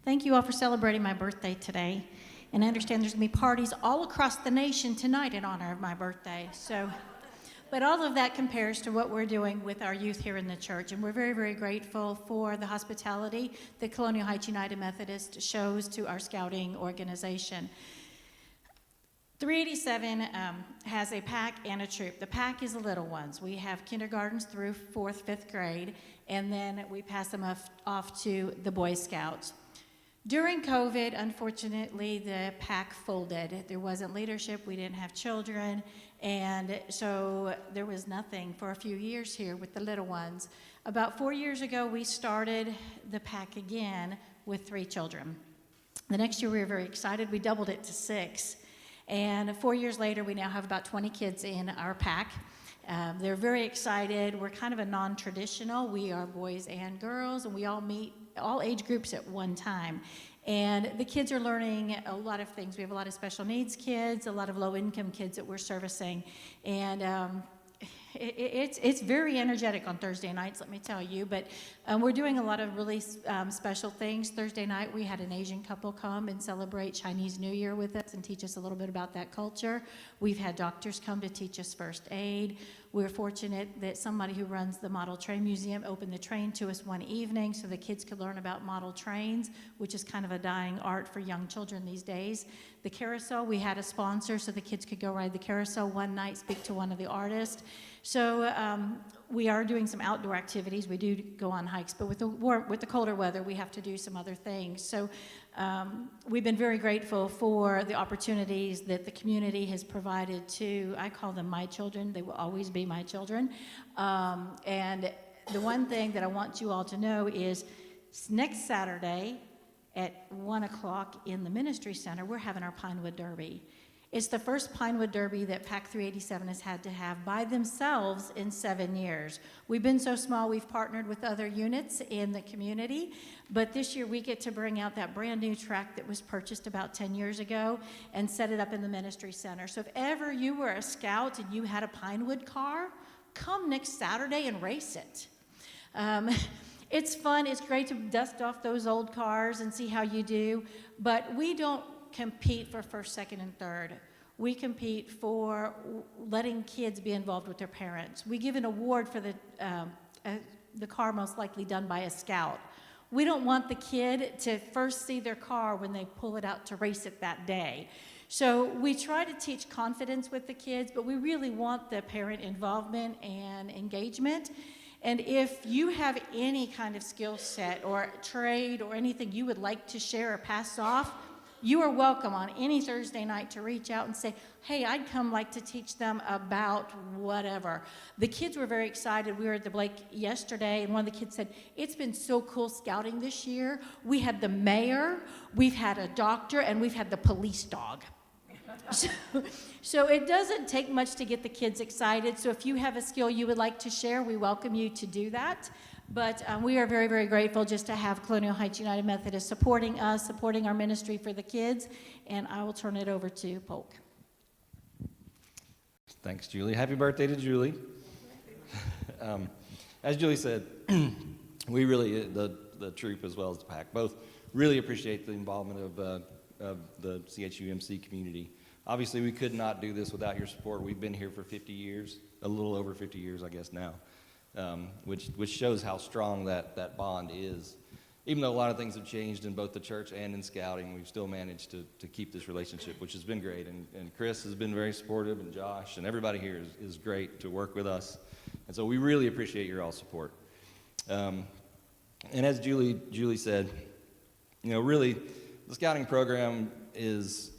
Thank you all for celebrating my birthday today. And I understand there's going to be parties all across the nation tonight in honor of my birthday. But all of that compares to what we're doing with our youth here in the church. And we're very, very grateful for the hospitality that Colonial Heights United Methodist shows to our scouting organization. 387 has a pack and a troop. The pack is the little ones. We have kindergartens through 4th, 5th grade, and then we pass them off to the Boy Scouts. During COVID, unfortunately, the pack folded. There wasn't leadership, we didn't have children, and so there was nothing for a few years here with the little ones. About 4 years ago, we started the pack again with 3 children. The next year, we were very excited. We doubled it to 6. And 4 years later, we now have about 20 kids in our pack. They're very excited. We're kind of a non-traditional. We are boys and girls, and we all meet all age groups at one time. And the kids are learning a lot of things. We have a lot of special needs kids, a lot of low-income kids that we're servicing. And It's very energetic on Thursday nights, let me tell you, but we're doing a lot of really special things. Thursday night, we had an Asian couple come and celebrate Chinese New Year with us and teach us a little bit about that culture. We've had doctors come to teach us first aid. We're fortunate that somebody who runs the Model Train Museum opened the train to us one evening so the kids could learn about model trains, which is kind of a dying art for young children these days. The carousel, we had a sponsor so the kids could go ride the carousel one night, speak to one of the artists. So we are doing some outdoor activities. We do go on hikes, but with the colder weather, we have to do some other things. So we've been very grateful for the opportunities that the community has provided to, I call them my children. They will always be my children. And the one thing that I want you all to know is next Saturday at 1 o'clock in the Ministry Center, we're having our Pinewood Derby. It's the first Pinewood Derby that PAC 387 has had to have by themselves in 7 years. We've been so small, we've partnered with other units in the community, but this year we get to bring out that brand new track that was purchased about 10 years ago and set it up in the Ministry Center. So if ever you were a scout and you had a Pinewood car, come next Saturday and race it. It's fun, it's great to dust off those old cars and see how you do, but we don't compete for first, second, and third. We compete for letting kids be involved with their parents. We give an award for the car most likely done by a scout. We don't want the kid to first see their car when they pull it out to race it that day. So we try to teach confidence with the kids, but we really want the parent involvement and engagement. And if you have any kind of skill set or trade or anything you would like to share or pass off, you are welcome on any Thursday night to reach out and say, hey, I'd like to teach them about whatever. The kids were very excited. We were at the Blake yesterday, and one of the kids said, it's been so cool scouting this year. We had the mayor, we've had a doctor, and we've had the police dog. So it doesn't take much to get the kids excited. So if you have a skill you would like to share, we welcome you to do that. But we are very, very grateful just to have Colonial Heights United Methodist supporting us, supporting our ministry for the kids. And I will turn it over to Polk. Thanks, Julie. Happy birthday to Julie. As Julie said, we really, the troop as well as the PAC, both really appreciate the involvement of the CHUMC community. Obviously, we could not do this without your support. We've been here for 50 years, a little over 50 years, I guess now. Which shows how strong that bond is. Even though a lot of things have changed in both the church and in scouting, we've still managed to keep this relationship, which has been great. And Chris has been very supportive, and Josh, and everybody here is great to work with us. And so we really appreciate your all support. And as Julie said, really, the scouting program is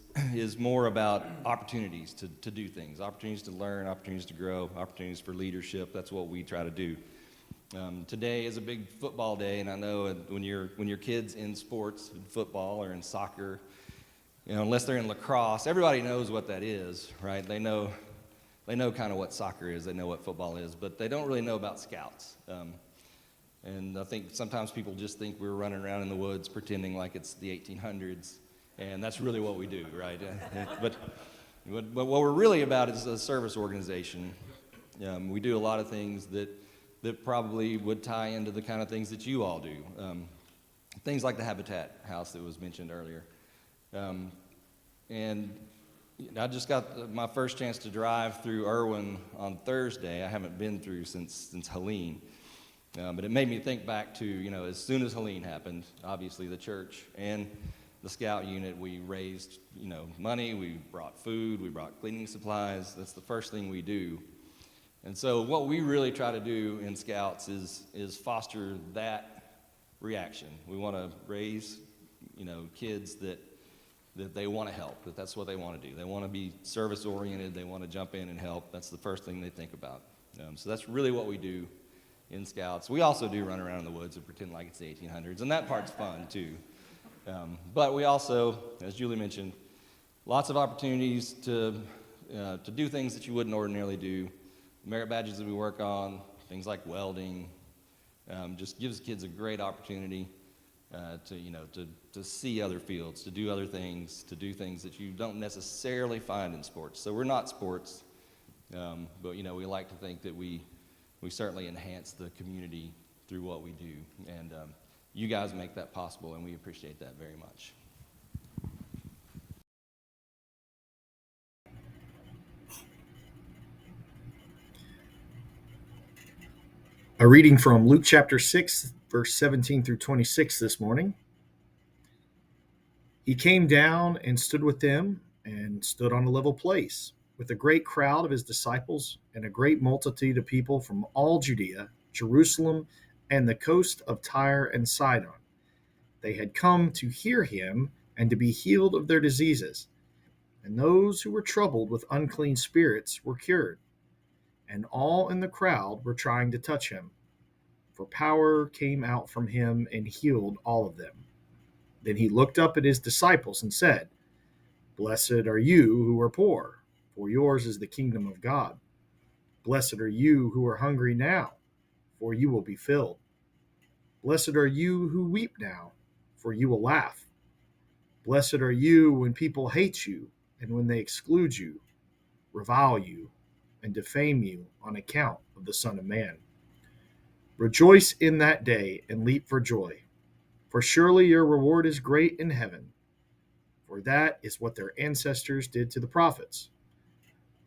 more about opportunities to do things, opportunities to learn, opportunities to grow, opportunities for leadership. That's what we try to do. Today is a big football day, and I know when your kids in sports, in football or in soccer, unless they're in lacrosse, everybody knows what that is, right? They know kind of what soccer is, they know what football is, but they don't really know about scouts. And I think sometimes people just think we're running around in the woods pretending like it's the 1800s. And that's really what we do, right? But what we're really about is a service organization. We do a lot of things that probably would tie into the kind of things that you all do. Things like the Habitat House that was mentioned earlier. And I just got my first chance to drive through Irwin on Thursday. I haven't been through since Helene. But it made me think back to, as soon as Helene happened, obviously the church and the scout unit, we raised, money, we brought food, we brought cleaning supplies. That's the first thing we do. And so what we really try to do in scouts is foster that reaction. We want to raise, kids that they want to help, that's what they want to do. They want to be service-oriented, they want to jump in and help. That's the first thing they think about. So that's really what we do in scouts. We also do run around in the woods and pretend like it's the 1800s, and that part's fun too. But we also, as Julie mentioned, lots of opportunities to do things that you wouldn't ordinarily do. Merit badges that we work on, things like welding, just gives kids a great opportunity to see other fields, to do other things, to do things that you don't necessarily find in sports. So we're not sports, But we like to think that we certainly enhance the community through what we do, and you guys make that possible, and we appreciate that very much. A reading from Luke chapter 6, verse 17 through 26 this morning. He came down and stood with them and stood on a level place with a great crowd of his disciples and a great multitude of people from all Judea, Jerusalem, and the coast of Tyre and Sidon. They had come to hear him and to be healed of their diseases. And those who were troubled with unclean spirits were cured. And all in the crowd were trying to touch him, for power came out from him and healed all of them. Then he looked up at his disciples and said, "Blessed are you who are poor, for yours is the kingdom of God. Blessed are you who are hungry now, for you will be filled. Blessed are you who weep now, for you will laugh. Blessed are you when people hate you and when they exclude you, revile you, and defame you on account of the Son of Man. Rejoice in that day and leap for joy, for surely your reward is great in heaven, for that is what their ancestors did to the prophets.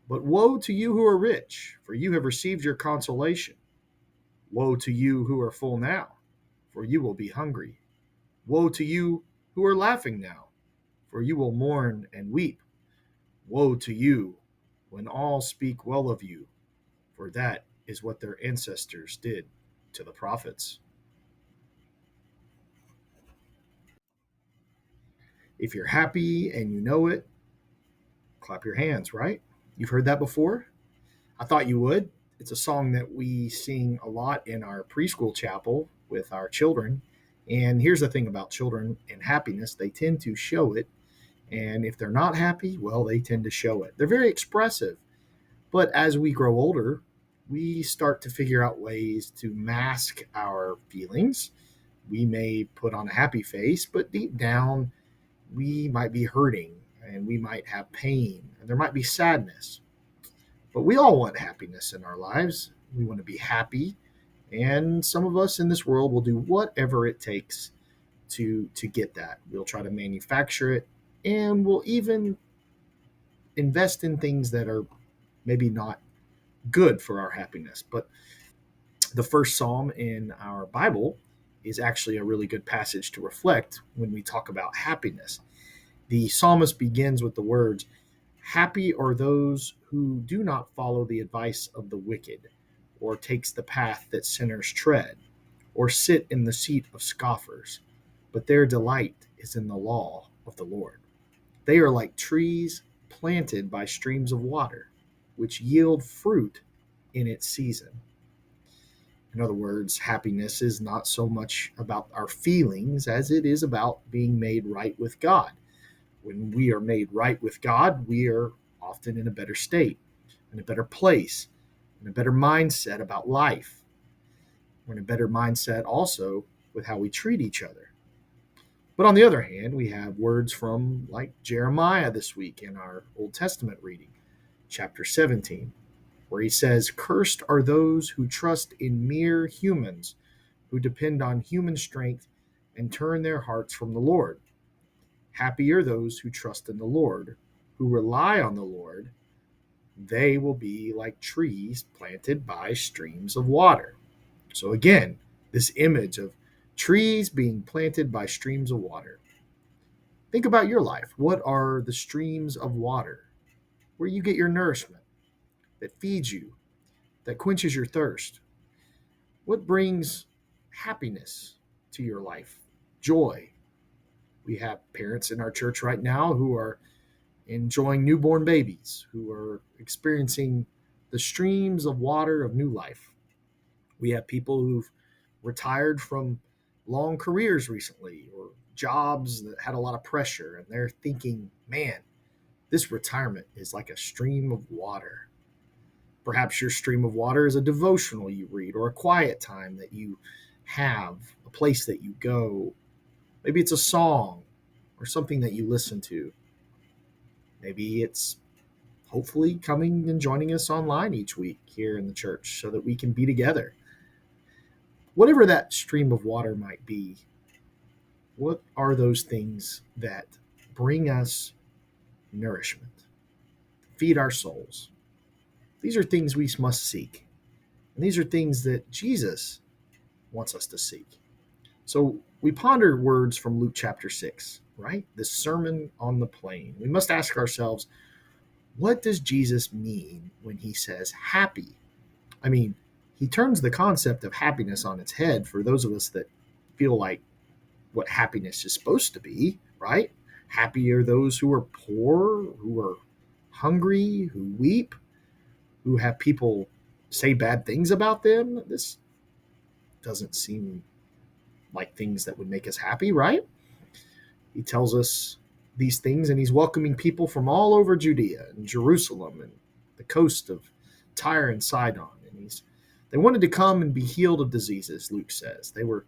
But woe to you who are rich, for you have received your consolation. Woe to you who are full now, for you will be hungry. Woe to you who are laughing now, for you will mourn and weep. Woe to you when all speak well of you, for that is what their ancestors did to the prophets." If you're happy and you know it, clap your hands, right? You've heard that before? I thought you would. It's a song that we sing a lot in our preschool chapel with our children. And here's the thing about children and happiness, they tend to show it. And if they're not happy, well, they tend to show it. They're very expressive. But as we grow older, we start to figure out ways to mask our feelings. We may put on a happy face, but deep down, we might be hurting and we might have pain and there might be sadness. But we all want happiness in our lives. We want to be happy. And some of us in this world will do whatever it takes to get that. We'll try to manufacture it, and we'll even invest in things that are maybe not good for our happiness. But the first psalm in our Bible is actually a really good passage to reflect when we talk about happiness. The psalmist begins with the words, "Happy are those who do not follow the advice of the wicked, or takes the path that sinners tread, or sit in the seat of scoffers, but their delight is in the law of the Lord. They are like trees planted by streams of water, which yield fruit in its season." In other words, happiness is not so much about our feelings as it is about being made right with God. When we are made right with God, we are often in a better state, in a better place, in a better mindset about life. We're in a better mindset also with how we treat each other. But on the other hand, we have words from like Jeremiah this week in our Old Testament reading, chapter 17, where he says, "Cursed are those who trust in mere humans, who depend on human strength and turn their hearts from the Lord. Happy are those who trust in the Lord, who rely on the Lord. They will be like trees planted by streams of water." So again, this image of trees being planted by streams of water. Think about your life. What are the streams of water where you get your nourishment, that feeds you, that quenches your thirst? What brings happiness to your life? Joy. We have parents in our church right now who are enjoying newborn babies, who are experiencing the streams of water of new life. We have people who've retired from long careers recently or jobs that had a lot of pressure, and they're thinking, man, this retirement is like a stream of water. Perhaps your stream of water is a devotional you read or a quiet time that you have, a place that you go. Maybe it's a song or something that you listen to. Maybe it's hopefully coming and joining us online each week here in the church so that we can be together. Whatever that stream of water might be, what are those things that bring us nourishment, feed our souls? These are things we must seek. And these are things that Jesus wants us to seek. So we ponder words from Luke chapter 6, right? The Sermon on the Plain. We must ask ourselves, what does Jesus mean when he says happy? I mean, he turns the concept of happiness on its head for those of us that feel like what happiness is supposed to be, right? Happy are those who are poor, who are hungry, who weep, who have people say bad things about them. This doesn't seem like things that would make us happy, right? He tells us these things, and he's welcoming people from all over Judea and Jerusalem and the coast of Tyre and Sidon. And they wanted to come and be healed of diseases, Luke says. They were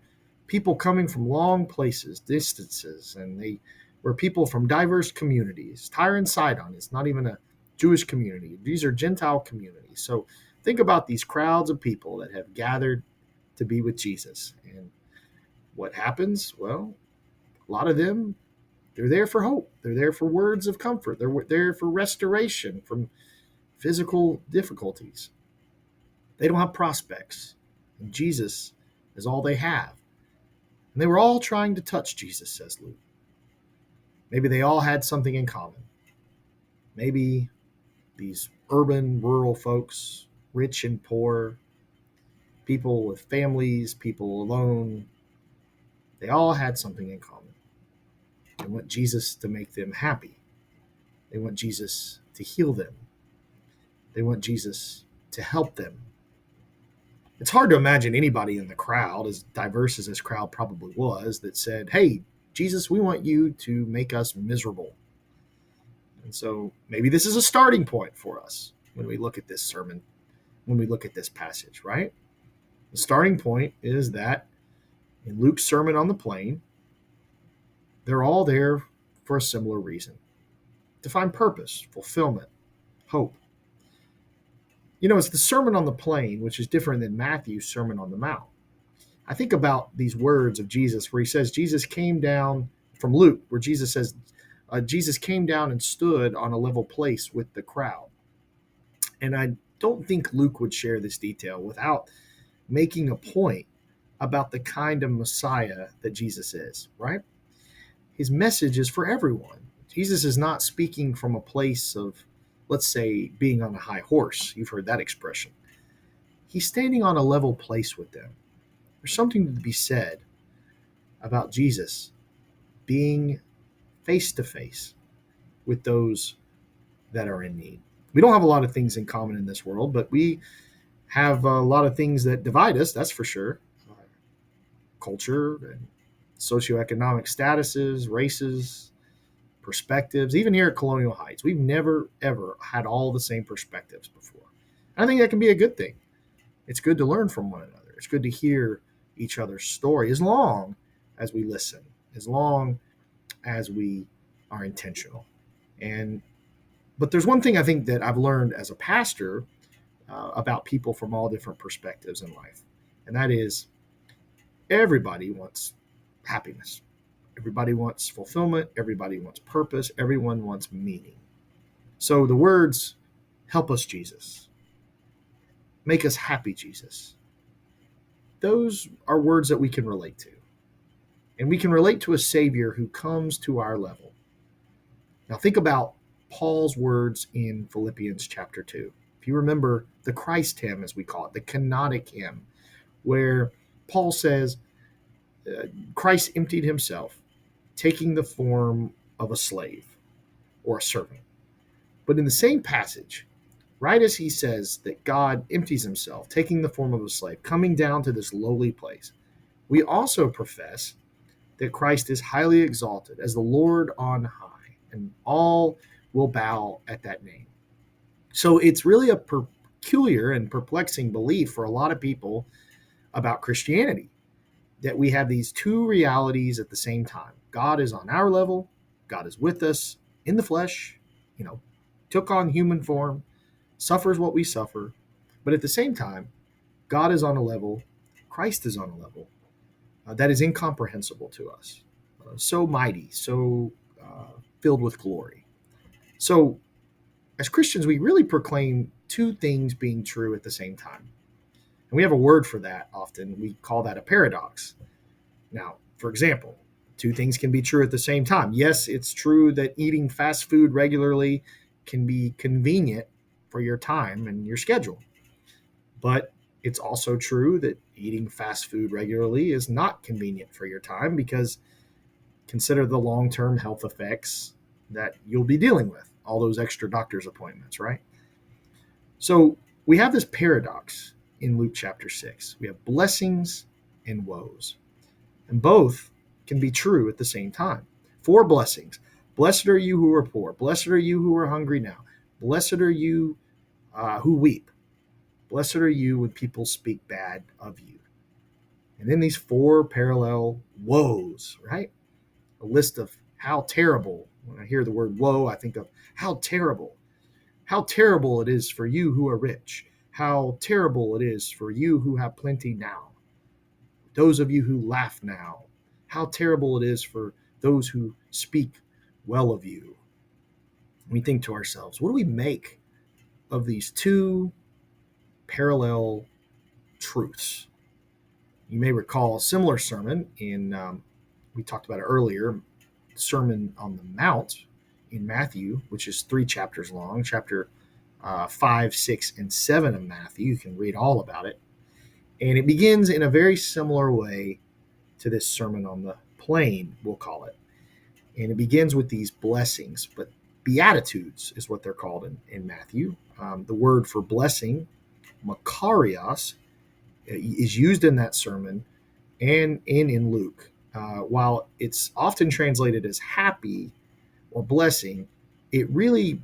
people coming from long places, distances, and they were people from diverse communities. Tyre and Sidon is not even a Jewish community. These are Gentile communities. So think about these crowds of people that have gathered to be with Jesus. And what happens? Well, a lot of them, they're there for hope. They're there for words of comfort. They're there for restoration from physical difficulties. They don't have prospects. And Jesus is all they have. And they were all trying to touch Jesus, says Luke. Maybe they all had something in common. Maybe these urban, rural folks, rich and poor, people with families, people alone, they all had something in common. They want Jesus to make them happy. They want Jesus to heal them. They want Jesus to help them. It's hard to imagine anybody in the crowd, as diverse as this crowd probably was, that said, hey, Jesus, we want you to make us miserable. And so maybe this is a starting point for us when we look at this sermon, when we look at this passage, right? The starting point is that in Luke's Sermon on the Plain, they're all there for a similar reason: to find purpose, fulfillment, hope. You know, it's the Sermon on the Plain, which is different than Matthew's Sermon on the Mount. I think about these words of Jesus where he says, Jesus came down, from Luke, where Jesus says, Jesus came down and stood on a level place with the crowd. And I don't think Luke would share this detail without making a point about the kind of Messiah that Jesus is, right? His message is for everyone. Jesus is not speaking from a place of, let's say, being on a high horse. You've heard that expression. He's standing on a level place with them. There's something to be said about Jesus being face to face with those that are in need. We don't have a lot of things in common in this world, but we have a lot of things that divide us, that's for sure. Culture and socioeconomic statuses, races, perspectives. Even here at Colonial Heights, we've never, ever had all the same perspectives before. And I think that can be a good thing. It's good to learn from one another. It's good to hear each other's story, as long as we listen, as long as we are intentional. But there's one thing I think that I've learned as a pastor about people from all different perspectives in life, and that is everybody wants happiness. Everybody wants fulfillment. Everybody wants purpose. Everyone wants meaning. So the words, help us, Jesus, make us happy, Jesus, those are words that we can relate to. And we can relate to a Savior who comes to our level. Now think about Paul's words in Philippians chapter 2. If you remember the Christ hymn, as we call it, the kenotic hymn, where Paul says, Christ emptied himself, taking the form of a slave or a servant. But in the same passage, right as he says that God empties himself, taking the form of a slave, coming down to this lowly place, we also profess that Christ is highly exalted as the Lord on high, and all will bow at that name. So it's really a peculiar and perplexing belief for a lot of people about Christianity, that we have these two realities at the same time. God is on our level. God is with us in the flesh, took on human form, suffers what we suffer, but at the same time, God is on a level, Christ is on a level that is incomprehensible to us, so mighty, so filled with glory. So, as Christians, we really proclaim two things being true at the same time. And we have a word for that often. We call that a paradox. Now, for example, two things can be true at the same time. Yes, it's true that eating fast food regularly can be convenient for your time and your schedule. But it's also true that eating fast food regularly is not convenient for your time, because consider the long-term health effects that you'll be dealing with, all those extra doctor's appointments, right? So we have this paradox in Luke chapter 6. We have blessings and woes, and both can be true at the same time. Four blessings. Blessed are you who are poor. Blessed are you who are hungry now. Blessed are you who weep. Blessed are you when people speak bad of you. And then these four parallel woes, right? A list of how terrible. When I hear the word woe, I think of how terrible. How terrible it is for you who are rich. How terrible it is for you who have plenty now. Those of you who laugh now. How terrible it is for those who speak well of you. We think to ourselves, what do we make of these two parallel truths? You may recall a similar sermon we talked about it earlier, Sermon on the Mount in Matthew, which is 3 chapters long, chapter 5, 6, and 7 of Matthew. You can read all about it. And it begins in a very similar way to this Sermon on the Plain, we'll call it. And it begins with these blessings, but Beatitudes is what they're called in Matthew. The word for blessing, makarios, is used in that sermon and in Luke. While it's often translated as happy or blessing, it really,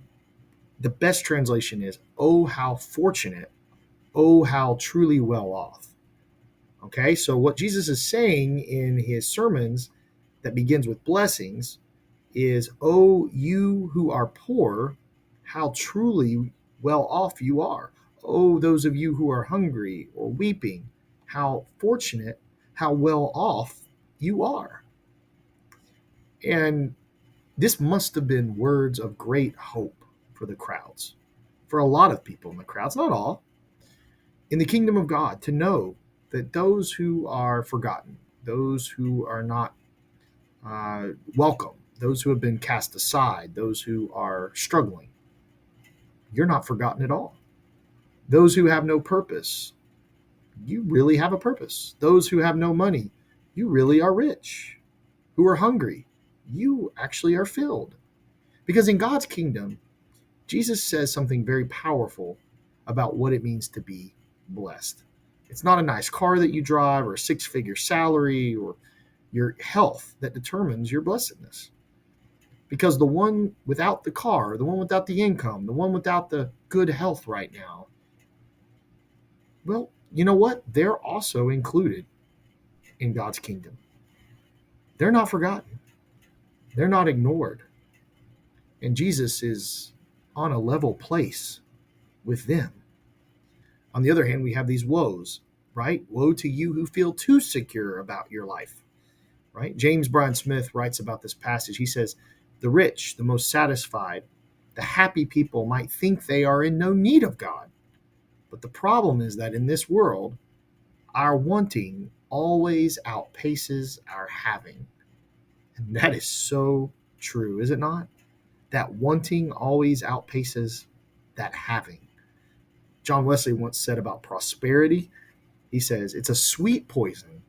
the best translation is, oh, how fortunate, oh, how truly well off. Okay, so what Jesus is saying in his sermons that begins with blessings is, oh, you who are poor, how truly well off you are. Oh, those of you who are hungry or weeping, how fortunate, how well off you are. And this must have been words of great hope for the crowds, for a lot of people in the crowds, not all, in the kingdom of God, to know that those who are forgotten, those who are not welcome, those who have been cast aside, those who are struggling, you're not forgotten at all. Those who have no purpose, you really have a purpose. Those who have no money, you really are rich. Who are hungry, you actually are filled. Because in God's kingdom, Jesus says something very powerful about what it means to be blessed. It's not a nice car that you drive or a 6-figure salary or your health that determines your blessedness. Because the one without the car, the one without the income, the one without the good health right now, well, you know what? They're also included in God's kingdom. They're not forgotten. They're not ignored. And Jesus is on a level place with them. On the other hand, we have these woes, right? Woe to you who feel too secure about your life, right? James Bryan Smith writes about this passage. He says, the rich, the most satisfied, the happy people might think they are in no need of God. But the problem is that in this world, our wanting always outpaces our having. And that is so true, is it not? That wanting always outpaces that having. John Wesley once said about prosperity, he says, it's a sweet poison.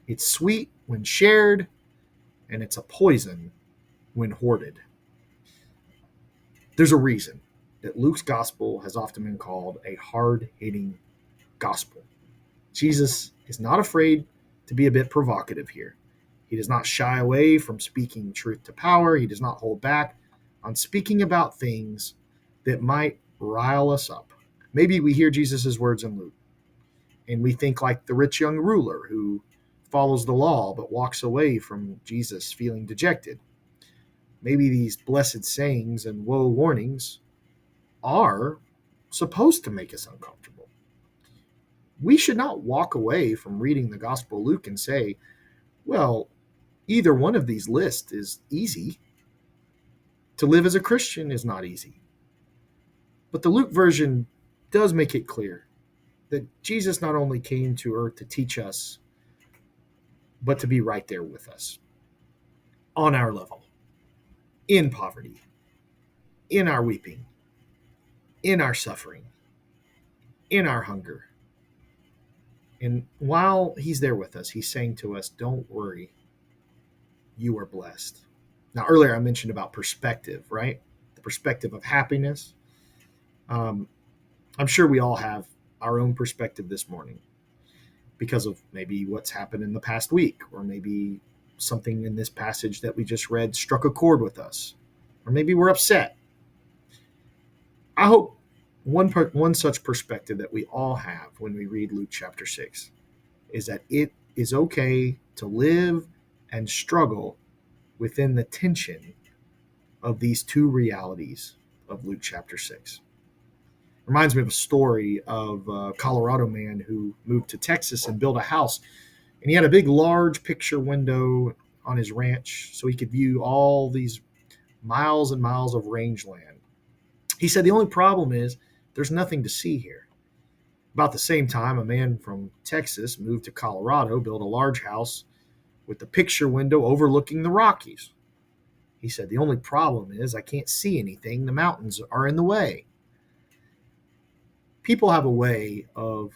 It's sweet when shared, and it's a poison when hoarded. There's a reason that Luke's gospel has often been called a hard-hitting gospel. Jesus is not afraid to be a bit provocative here. He does not shy away from speaking truth to power. He does not hold back on speaking about things that might rile us up. Maybe we hear Jesus' words in Luke, and we think like the rich young ruler who follows the law but walks away from Jesus feeling dejected. Maybe these blessed sayings and woe warnings are supposed to make us uncomfortable. We should not walk away from reading the Gospel of Luke and say, well, either one of these lists is easy. To live as a Christian is not easy. But the Luke version does make it clear that Jesus not only came to earth to teach us, but to be right there with us, on our level, in poverty, in our weeping, in our suffering, in our hunger. And while he's there with us, he's saying to us, don't worry, you are blessed. Now, earlier I mentioned about perspective, right? The perspective of happiness. I'm sure we all have our own perspective this morning because of maybe what's happened in the past week, or maybe something in this passage that we just read struck a chord with us, or maybe we're upset. I hope one such perspective that we all have when we read Luke chapter 6 is that it is okay to live and struggle within the tension of these two realities of Luke chapter 6. Reminds me of a story of a Colorado man who moved to Texas and built a house. And he had a big, large picture window on his ranch so he could view all these miles and miles of rangeland. He said the only problem is there's nothing to see here. About the same time, a man from Texas moved to Colorado, built a large house with the picture window overlooking the Rockies. He said the only problem is I can't see anything. The mountains are in the way. People have a way of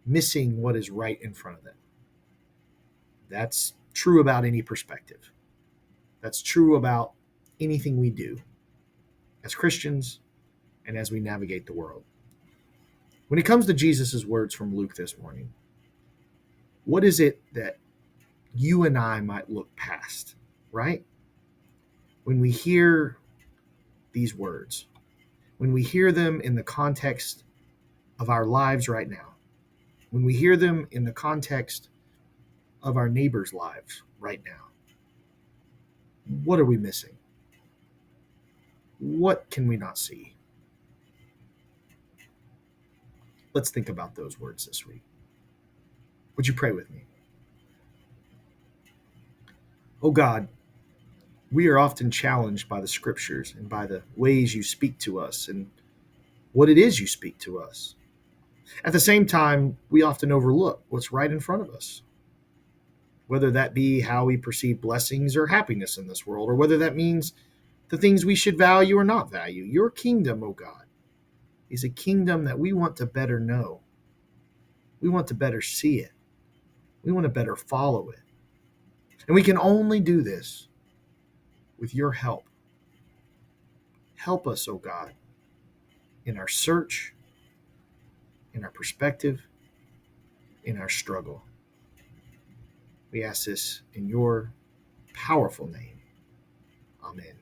missing what is right in front of them. That's true about any perspective. That's true about anything we do as Christians and as we navigate the world. When it comes to Jesus' words from Luke this morning, what is it that you and I might look past, right? When we hear these words, when we hear them in the context of our lives right now, when we hear them in the context of our neighbors' lives right now, what are we missing? What can we not see? Let's think about those words this week. Would you pray with me? Oh God, we are often challenged by the scriptures and by the ways you speak to us and what it is you speak to us. At the same time, we often overlook what's right in front of us, whether that be how we perceive blessings or happiness in this world, or whether that means the things we should value or not value. Your kingdom, oh God, is a kingdom that we want to better know. We want to better see it. We want to better follow it. And we can only do this with your help. Help us, oh God, in our search, in our perspective, in our struggle. We ask this in your powerful name. Amen.